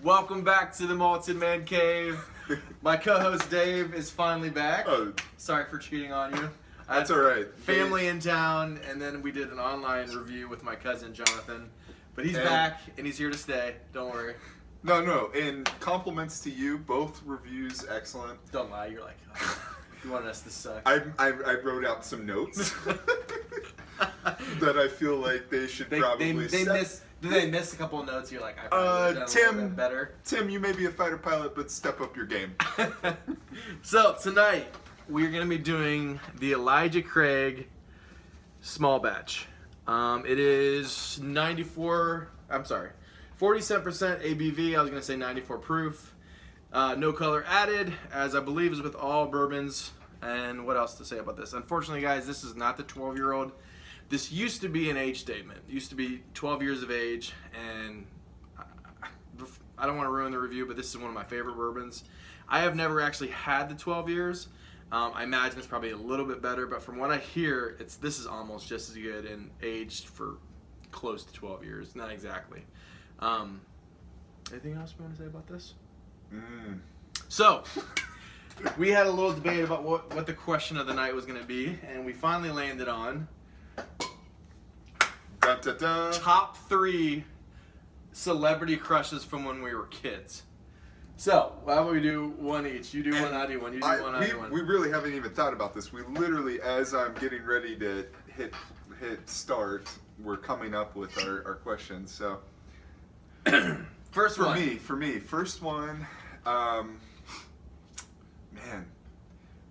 Welcome back to the Malted Man Cave. My co-host Dave is finally back. Oh, Sorry for cheating on you. that's all right. Family in town, and then we did an online review with my cousin Jonathan. But he's back, and he's here to stay. Don't worry. No. And compliments to you. Both reviews excellent. Don't lie. You're like, oh, you wanted us to suck. I wrote out some notes that I feel like they should probably set. Did they miss a couple of notes? You're like, I probably would've done a little bit better. Tim, you may be a fighter pilot, but step up your game. So tonight we're gonna be doing the Elijah Craig small batch. It is 47% ABV. I was gonna say 94 proof. No color added, as I believe is with all bourbons. And what else to say about this? Unfortunately, guys, this is not the 12-year-old. This used to be an age statement. It used to be 12 years of age, and I don't want to ruin the review, but this is one of my favorite bourbons. I have never actually had the 12 years. I imagine it's probably a little bit better, but from what I hear, this is almost just as good and aged for close to 12 years. Not exactly. Anything else we want to say about this? So, we had a little debate about what the question of the night was going to be, and we finally landed on Dun, dun, dun. top 3 celebrity crushes from when we were kids. So, why don't we do one each? You do one, I do one. You do one, I do one. We really haven't even thought about this. We literally, as I'm getting ready to hit start, we're coming up with our questions. So, First for one. me, first one, man,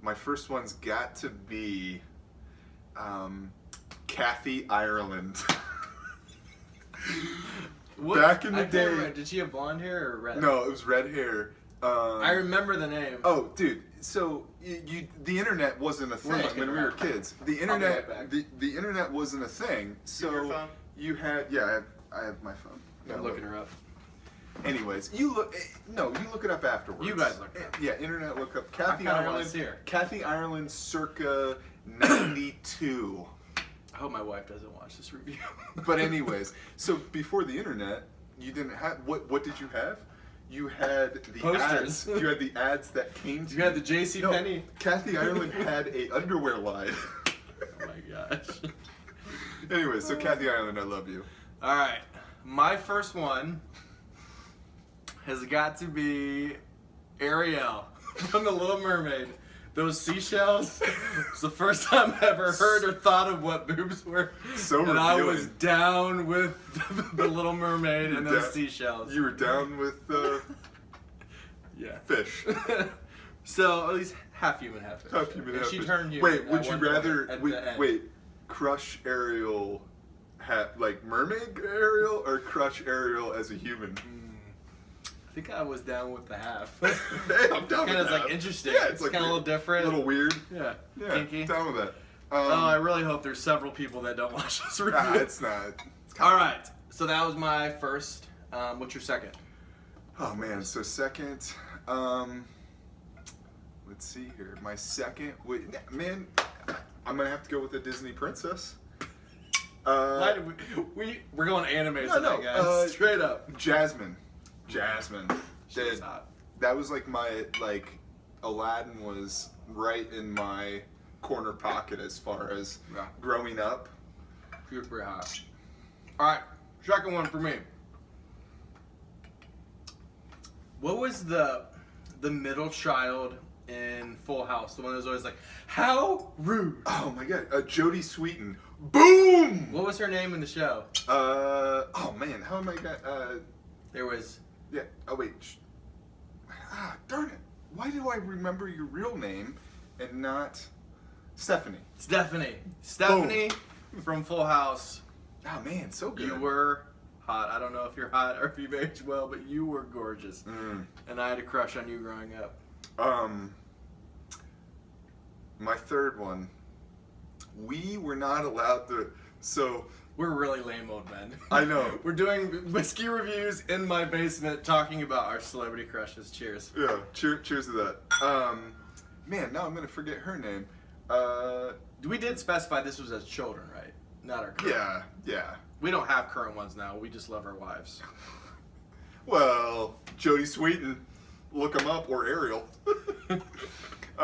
my first one's got to be Kathy Ireland. Back in the day. Did she have blonde hair or red? No, it was red hair. I remember the name. Oh, dude. So the internet wasn't a thing when we were kids. The internet, I'll be right the internet wasn't a thing. So your phone? you had, I have my phone. I'm looking her up. Anyways, you look it up afterwards. You guys look it up. Yeah, internet look up I Kathy kinda wanna Ireland. see her. Kathy Ireland, circa '92. I hope my wife doesn't watch this review. But anyways, so before the internet, you didn't have what did you have? You had the Posters. ads. You had the ads that came to You had the J.C. No, Penney. Kathy Ireland had a underwear line. Oh my gosh. Anyway, so Kathy Ireland, I love you. All right, my first one has got to be Ariel from The Little Mermaid. Those seashells. It's the first time I ever heard or thought of what boobs were. So and I was revealing. down with The Little Mermaid and those down- seashells. You were down with Yeah. fish. So at least half human, half fish. Half human, And half she fish. turned human. Wait, at would you one point rather at the end. wait, crush Ariel like mermaid Ariel or crush Ariel as a human? I think I was down with the half. Hey, I'm down Kind with of that. like interesting. Yeah, it's kind of a little different. A little weird. Yeah. Yeah, Kinky. down with that. Oh, I really hope there's several people that don't watch this review. It's not. It's All right. So that was my first. What's your second? Oh man, so second, let's see here. My second, man, I'm gonna have to go with a Disney princess. Why did we're going anime tonight, guys. Straight up. Jasmine. She's hot. That was like Aladdin was right in my corner pocket as far as Yeah. growing up. She was pretty hot. All right. Second one for me. What was the middle child in Full House? The one that was always like, "How rude." Oh my god, Jodie Sweetin. Boom! What was her name in the show? Oh man, how am I gonna, There was. yeah, oh wait. Darn it. Why do I remember your real name and not Stephanie? Stephanie from Full House. Oh man, so good. You were hot. I don't know if you're hot or if you've aged well, but you were gorgeous. And I had a crush on you growing up. My third one. We were not allowed to. So We're really lame old men. I know. We're doing whiskey reviews in my basement, talking about our celebrity crushes. Cheers. yeah, cheers to that. Man, now I'm gonna forget her name. We did specify this was as children, right? Not our current. Yeah. We don't have current ones now. We just love our wives. Well, Jodie Sweetin, look him up, or Ariel.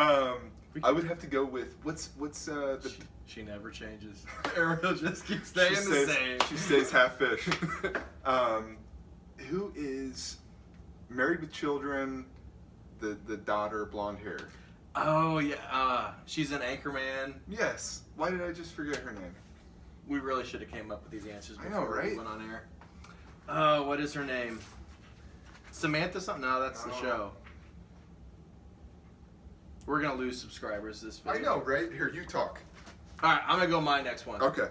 I would have to go with what's the. She never changes. Ariel just keeps staying the same. She stays half fish. Who is Married with Children? The daughter, blonde hair. Oh yeah, she's an Anchorman. Yes. Why did I just forget her name? We really should have came up with these answers I before know, right? we went on air. Oh, what is her name? Samantha something? No, that's the show. We're gonna lose subscribers this video. I know, right? Here, you talk. All right, I'm gonna go my next one. Okay.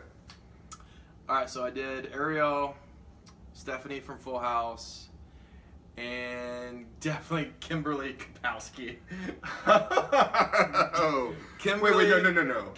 All right, so I did Ariel, Stephanie from Full House, and definitely Kimberly Kapowski. Oh. Kimberly, wait, no.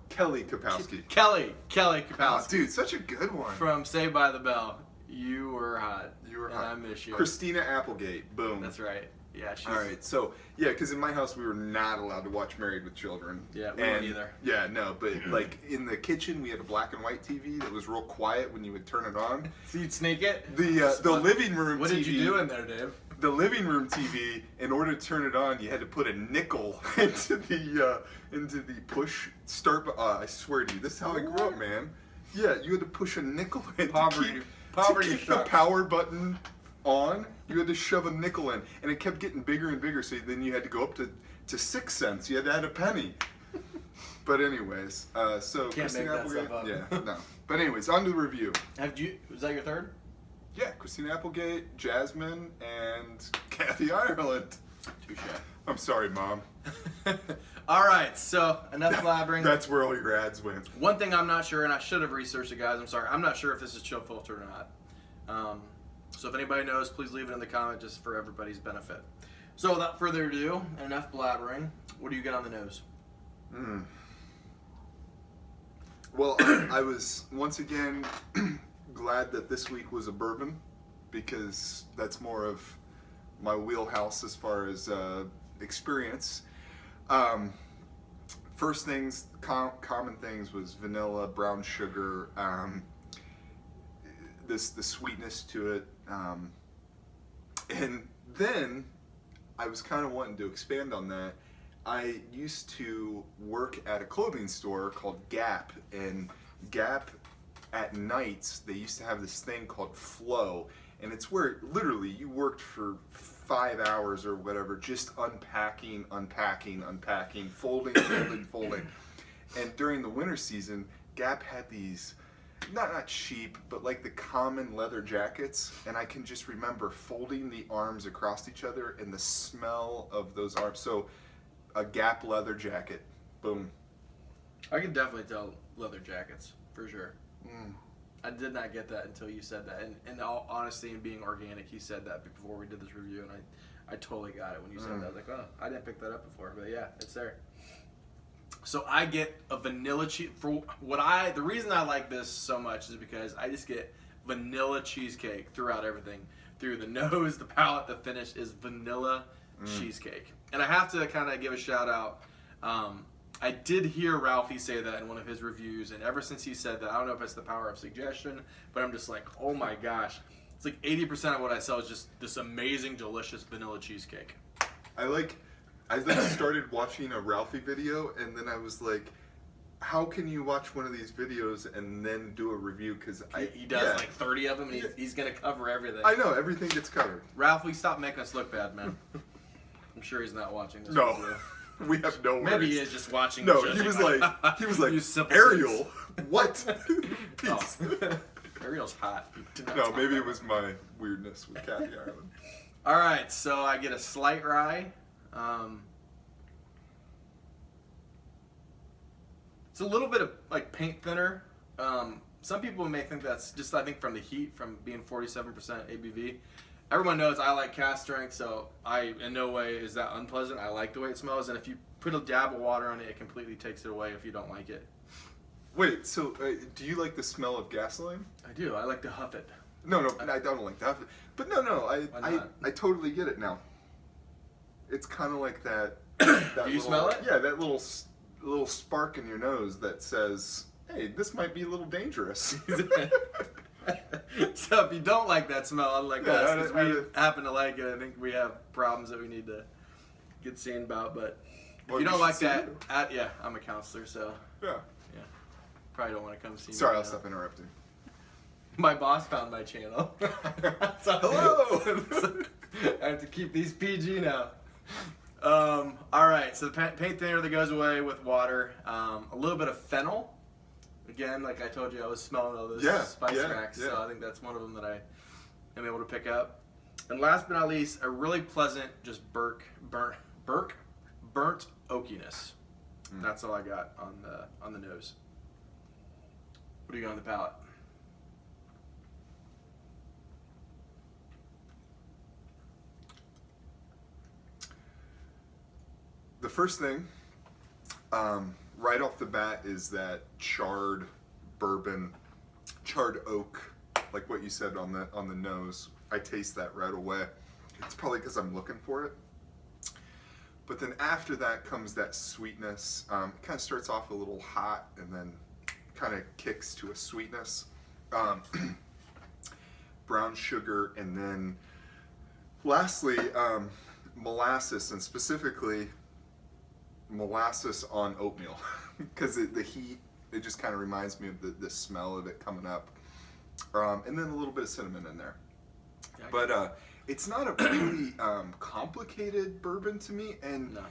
Kelly Kapowski. Kelly Kapowski. Oh, dude, such a good one. From Saved by the Bell. You were hot. You were and hot. I miss you. Christina Applegate. Boom. That's right. Yeah, she's... All right, so yeah, because in my house we were not allowed to watch Married with Children. Yeah, we weren't either. Yeah, no, but like in the kitchen we had a black and white TV that was real quiet when you would turn it on. So you'd sneak it? The living room TV. What did you do in there, Dave? The living room TV. In order to turn it on, you had to put a nickel into the push start. I swear to you, this is how I grew up, man. Yeah, you had to push a nickel in Poverty to keep the shock. power button on. You had to shove a nickel in, and it kept getting bigger and bigger. So then you had to go up to 6 cents. You had to add a penny. But anyways, so Can't Christina make that Applegate. stuff up. Yeah, no. But anyways, on to the review. Was that your third? Yeah, Christina Applegate, Jasmine, and Kathy Ireland. Touche. I'm sorry, Mom. All right, so enough blabbering. That's where all your ads went. One thing I'm not sure, and I should have researched it, guys. I'm sorry. I'm not sure if this is chill filtered or not. So if anybody knows, please leave it in the comment just for everybody's benefit. So without further ado, enough blabbering. What do you get on the nose? Well, I was once again glad that this week was a bourbon, because that's more of my wheelhouse as far as experience. First things, common things was vanilla, brown sugar, the sweetness to it, and then I was kind of wanting to expand on that. I used to work at a clothing store called Gap, and Gap at nights they used to have this thing called Flow, and it's where literally you worked for 5 hours or whatever, just unpacking, folding, folding. And during the winter season, Gap had these not cheap, but like the common leather jackets, and I can just remember folding the arms across each other and the smell of those arms. So a Gap leather jacket, boom. I can definitely tell leather jackets, for sure. I did not get that until you said that. And in all honesty and being organic, you said that before we did this review, and I totally got it when you said that. I was like, oh, I didn't pick that up before, but yeah, it's there. So I get a vanilla cheese. The reason I like this so much is because I just get vanilla cheesecake throughout everything. Through the nose, the palate, the finish is vanilla cheesecake. And I have to kind of give a shout out. I did hear Ralphie say that in one of his reviews, and ever since he said that, I don't know if it's the power of suggestion, but I'm just like, oh my gosh. It's like 80% of what I sell is just this amazing, delicious vanilla cheesecake. I started watching a Ralphie video, and then I was like, how can you watch one of these videos and then do a review? Because he does like 30 of them, and he's going to cover everything. I know, everything gets covered. Ralphie, stop making us look bad, man. I'm sure he's not watching this No. video. We have no worries. Maybe he is just watching. No, judging. he was like, You simpletons. Ariel, what? Oh. Ariel's hot. Do not No, talk maybe it about was my weirdness with Kathy Ireland. All right, so I get a slight rye. It's a little bit of like paint thinner. Some people may think that's just, I think, from the heat, from being 47% ABV. Everyone knows I like cask strength, so in no way is that unpleasant. I like the way it smells, and if you put a dab of water on it, it completely takes it away if you don't like it. Wait, so do you like the smell of gasoline? I do. I like to huff it. No, I don't like that. But no, I totally get it now. It's kind of like that. Do you smell it? Yeah, that little spark in your nose that says, "Hey, this might be a little dangerous." So if you don't like that smell, unlike Yeah, us, 'cause I- we happen to like it, I think we have problems that we need to get seen about. But if Well, you you don't should like see that, you. yeah, I'm a counselor, so Yeah. probably don't want to come see me. Sorry, right I'll now. stop interrupting. My boss found my channel. So- Hello! I have to keep these PG now. All right, so the paint thinner that goes away with water, a little bit of fennel. Again, like I told you, I was smelling all those spice racks, so I think that's one of them that I am able to pick up. And last but not least, a really pleasant, just burnt oakiness. That's all I got on the nose. What do you got on the palate? The first thing, right off the bat, is that charred bourbon, charred oak, like what you said on the nose. I taste that right away. It's probably because I'm looking for it. But then after that comes that sweetness. It kind of starts off a little hot and then kind of kicks to a sweetness. Brown sugar, and then lastly, molasses, and specifically molasses on oatmeal, because the heat, it just kind of reminds me of the smell of it coming up, and then a little bit of cinnamon in there. Yeah, But it's not a really complicated bourbon to me, and No.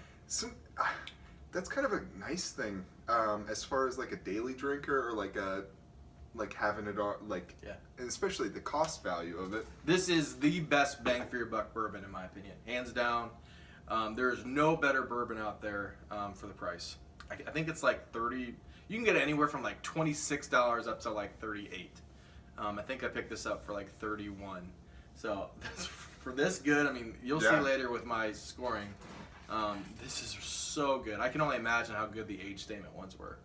That's kind of a nice thing as far as like a daily drinker, or like having it on, like, and especially the cost value of it. This is the best bang for your buck bourbon, in my opinion, hands down. There is no better bourbon out there for the price. I think it's like 30. You can get it anywhere from like $26 up to like 38. I think I picked this up for like 31. So that's, for this good, I mean, you'll see later with my scoring. This is so good. I can only imagine how good the age statement ones were.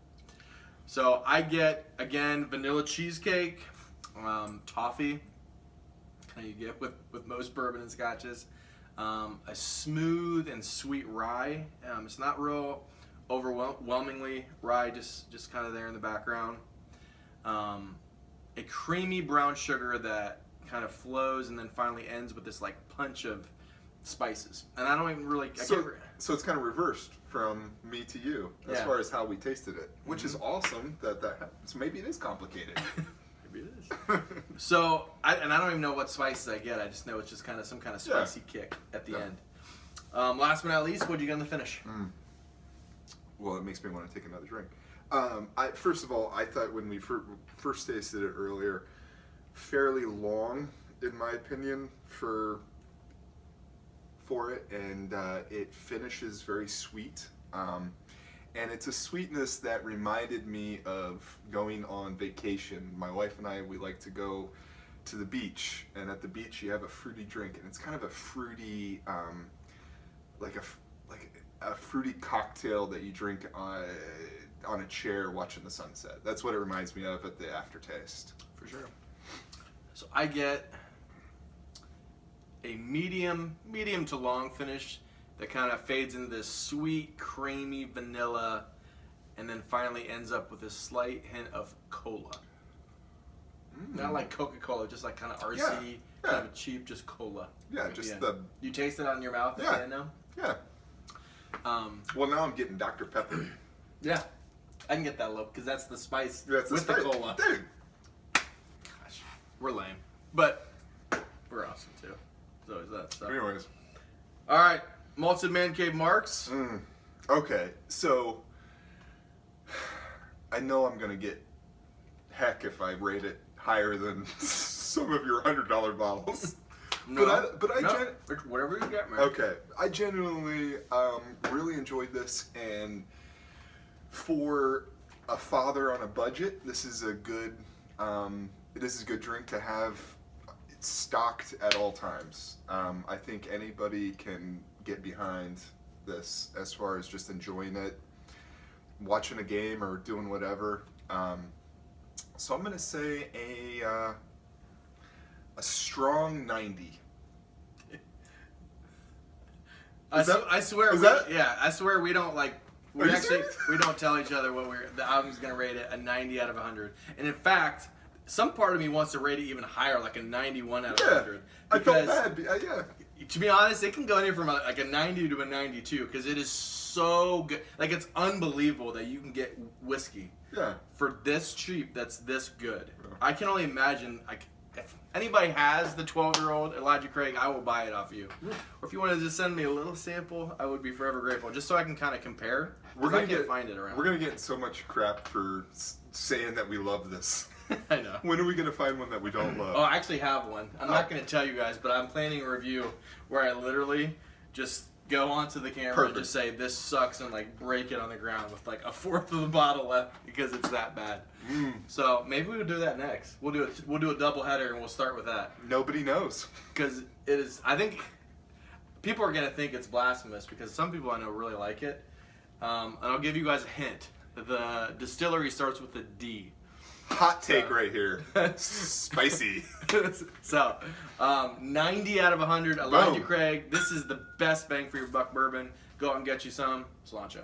So I get, again, vanilla cheesecake, toffee, kind of you get with most bourbon and scotches. A smooth and sweet rye. It's not real overwhelmingly rye, just kind of there in the background. A creamy brown sugar that kind of flows and then finally ends with this like punch of spices. And I don't even really... So it's kind of reversed from me to you as far as how we tasted it, which is awesome that happens. Maybe it is complicated. Maybe it is. So, I don't even know what spices I get. I just know it's just kind of some kind of spicy kick at the end. Last but not least, what did you get in the finish? Well, it makes me want to take another drink. First of all, I thought when we first tasted it earlier, fairly long, in my opinion, for it, and it finishes very sweet. And it's a sweetness that reminded me of going on vacation. My wife and I, we like to go to the beach, and at the beach you have a fruity drink, and it's kind of a fruity, like a fruity cocktail that you drink on a chair watching the sunset. That's what it reminds me of at the aftertaste. For sure. So I get a medium to long finish that kind of fades into this sweet, creamy vanilla, and then finally ends up with a slight hint of cola. Not like Coca-Cola, just like kind of RC, kind of cheap, just cola. Yeah, just You taste it on your mouth at the end now? Yeah. Well, now I'm getting Dr. Pepper. Yeah, I can get that look because that's the spice That's with the cola. Dude. Gosh, we're lame, but we're awesome too. So is that stuff. Anyways. All right, Malted Man Cave Marks. Okay, so I know I'm gonna get heck if I rate it higher than some of your $100 bottles. No, but I whatever you get, man. Okay, I genuinely really enjoyed this, and for a father on a budget, this is a good drink to have stocked at all times. I think anybody can get behind this as far as just enjoying it, watching a game or doing whatever. So I'm gonna say a strong 90. I swear. I swear we don't like. Are you We serious? don't tell each other what I'm gonna rate it a 90 out of 100. And in fact, some part of me wants to rate it even higher, like a 91 out of Yeah, 100. I felt Because, bad. Yeah. to be honest, it can go anywhere from like a 90 to a 92 because it is so good. Like, it's unbelievable that you can get whiskey Yeah. for this cheap that's this good. Yeah. I can only imagine, like, if anybody has the 12-year-old Elijah Craig, I will buy it off you. Or if you want to just send me a little sample, I would be forever grateful, just so I can kind of compare. We're 'cause gonna I can't get find it around. We're gonna get so much crap for saying that we love this. I know. When are we gonna find one that we don't love? Oh, I actually have one. I'm not going to tell you guys, but I'm planning a review where I literally just go onto the camera Perfect. and just say this sucks and like break it on the ground with like a fourth of the bottle left because it's that bad. Mm, So maybe we'll do that next. We'll do a double header and we'll start with that nobody knows. because it is. I think people are going to think it's blasphemous because some people I know really like it. And I'll give you guys a hint. The distillery starts with a D. Hot take right here. Spicy. So, 90 out of 100. Elijah Boom. Craig. This is the best bang for your buck bourbon. Go out and get you some. Cilantro.